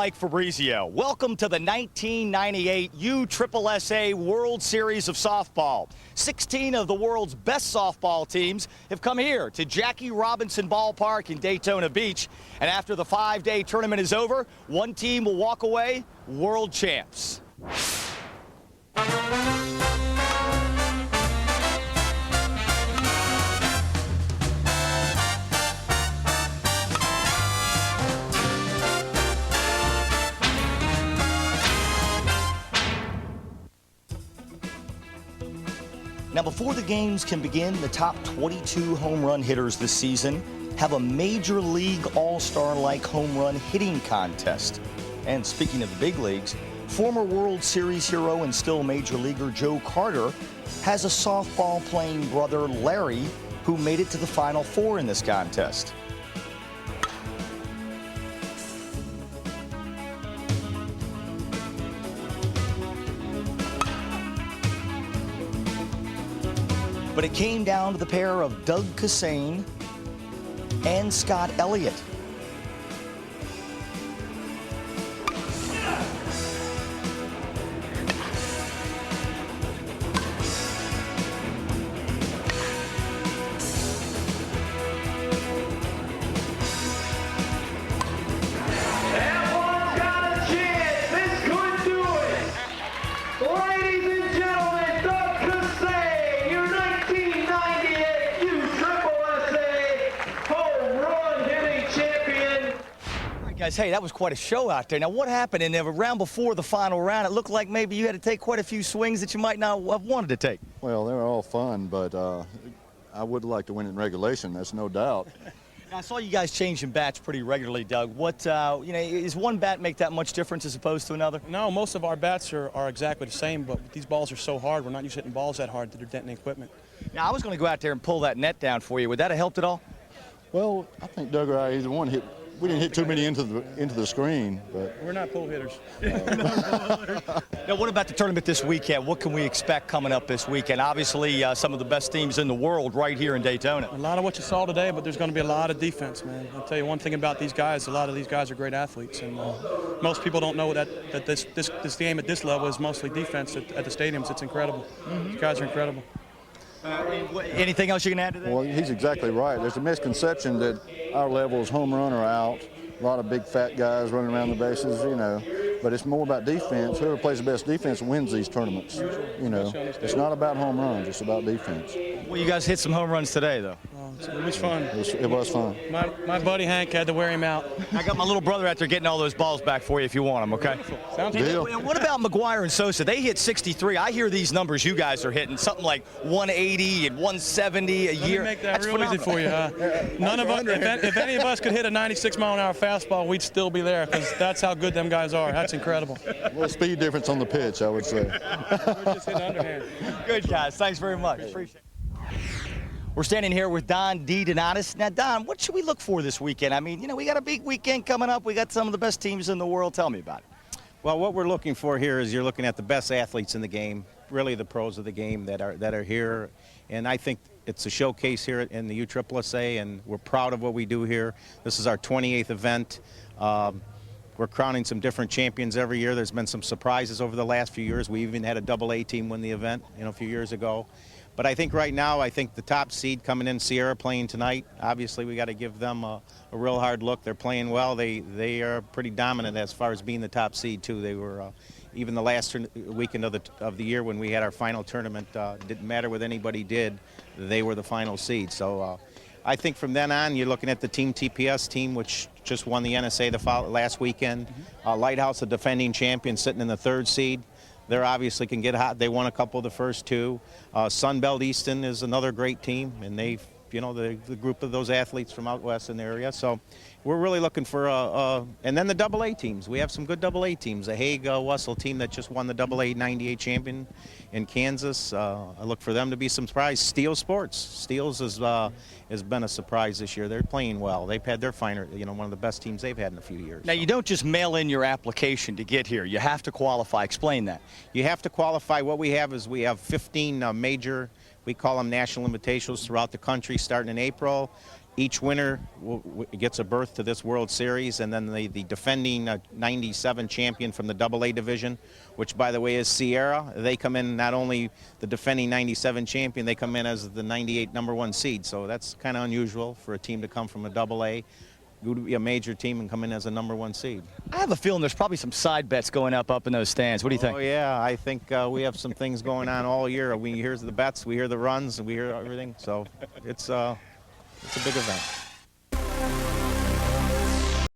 Mike Fabrizio. Welcome to the 1998 USSSA World Series of Softball. 16 of the world's best softball teams have come here to Jackie Robinson Ballpark in Daytona Beach. And after the 5-day tournament is over, one team will walk away world champs. Now, before the games can begin, the top 22 home run hitters this season have a Major League All-Star-like home run hitting contest. And speaking of the big leagues, former World Series hero and still Major Leaguer Joe Carter has a softball-playing brother, Larry, who made it to the Final Four in this contest. But it came down to the pair of Doug Cassane and Scott Elliott. Guys, hey, that was quite a show out there. Now, what happened in the round before the final round? It looked like maybe you had to take quite a few swings that you might not have wanted to take. Well, they were all fun, but I would like to win in regulation, that's no doubt. Now, I saw you guys changing bats pretty regularly, Doug. What, is one bat make that much difference as opposed to another? No, most of our bats are exactly the same, but these balls are so hard, we're not used to hitting balls that hard that they're denting equipment. Now, I was going to go out there and pull that net down for you. Would that have helped at all? Well, I think Doug or I either one hit. We didn't hit too many into the screen, but we're not pull hitters. Now, what about the tournament this weekend? What can we expect coming up this weekend? Obviously, some of the best teams in the world right here in Daytona. A lot of what you saw today, but there's going to be a lot of defense, man. I'll tell you one thing about these guys: a lot of these guys are great athletes, and most people don't know that this game at this level is mostly defense at the stadiums. It's incredible. These guys are incredible. Anything else you can add to that? Well, he's exactly right. There's a misconception that our level is home run or out. A lot of big fat guys running around the bases, you know. But it's more about defense. Whoever plays the best defense wins these tournaments. You know, it's not about home runs, it's about defense. Well, you guys hit some home runs today, though. It was fun. It was fun. My buddy Hank had to wear him out. I got my little brother out there getting all those balls back for you if you want them, okay? Sounds good. And what about McGuire and Sosa? They hit 63. I hear these numbers you guys are hitting, something like 180 and 170 a year. Let me make that real easy for you. None of us, if any of us could hit a 96-mile-an-hour fastball, we'd still be there because that's how good them guys are. That's incredible. Well, speed difference on the pitch, I would say. We're just hitting underhand. Good, guys. Thanks very much. Appreciate it. We're standing here with Don DeDonatis. Now, Don, what should we look for this weekend? I mean, you know, we got a big weekend coming up. We got some of the best teams in the world. Tell me about it. Well, what we're looking for here is you're looking at the best athletes in the game, really the pros of the game that are here. And I think it's a showcase here in the USSSA, and we're proud of what we do here. This is our 28th event. We're crowning some different champions every year. There's been some surprises over the last few years. We even had a AA team win the event, a few years ago. But I think right now, the top seed coming in, Sierra, playing tonight. Obviously, we got to give them a real hard look. They're playing well. They are pretty dominant as far as being the top seed too. They were even the last weekend of the year when we had our final tournament. Didn't matter what anybody did. They were the final seed. So I think from then on, you're looking at the Team TPS team, which just won the NSA last weekend. Lighthouse, a defending champion, sitting in the 3rd seed. They obviously can get hot. They won a couple of the first two. Sunbelt Easton is another great team, and they've, the group of those athletes from out west in the area. So we're really looking for and then the AA teams. We have some good AA teams. The Hague-Wessel team that just won the AA 98 champion in Kansas. I look for them to be some surprise. Steel Sports. Steels has been a surprise this year. They're playing well. They've had their finer, one of the best teams they've had in a few years. Now, you don't just mail in your application to get here. You have to qualify. Explain that. You have to qualify. What we have is we have 15 major, we call them national invitationals throughout the country starting in April. each winner gets a berth to this World Series, and then the defending 97 champion from the AA division, which, by the way, is Sierra. They come in not only the defending 97 champion, they come in as the 98 #1 seed. So that's kind of unusual for a team to come from a AA, go to be a major team and come in as a #1 seed. I have a feeling there's probably some side bets going up in those stands. What do you think? Oh yeah, I think we have some things going on all year. We hear the bets, we hear the runs, and we hear everything. So it's a big event.